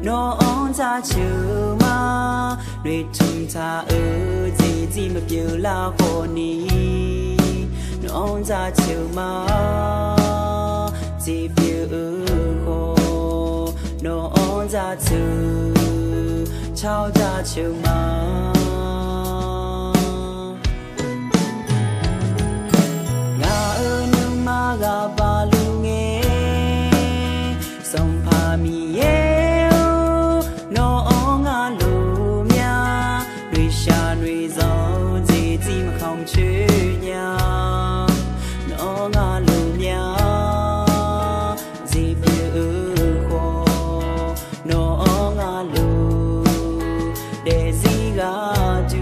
nó on ra chiều mà đôi chung ta ở gì mà biểu là hồ ní nó on ra chiều mà gì biểu hồ nó on ra chiều chào ra chiều mà ngã ở nhưng mà gà ba lu nghe sông pha mi yêu nó ngã lu mía đôi xa đôi giàu gì mà không chữ nhà nó ngã lu mía gì biểu hồ nó ngã lu để gì gà du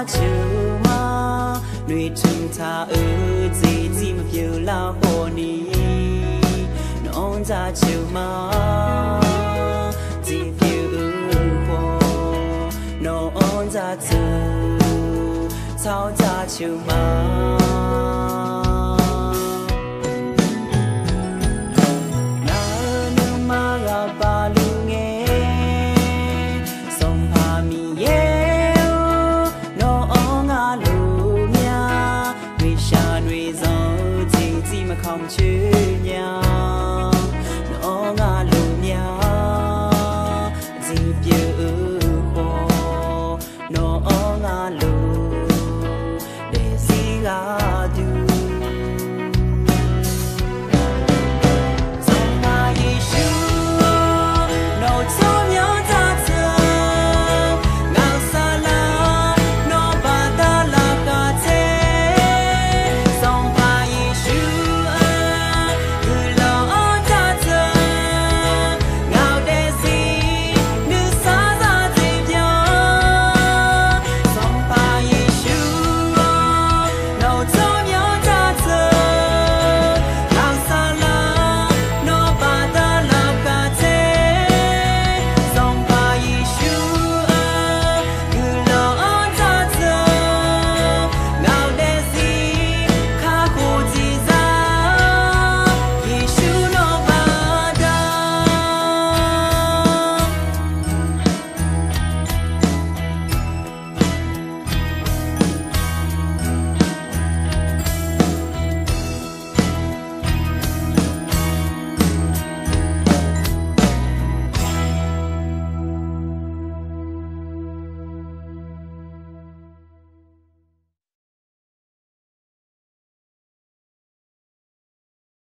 chiều mà nuôi chung ta ở gì mà biểu là hồ ní nó ra chiều mà gì biểu hồ nó ra từ sao ra chiều mà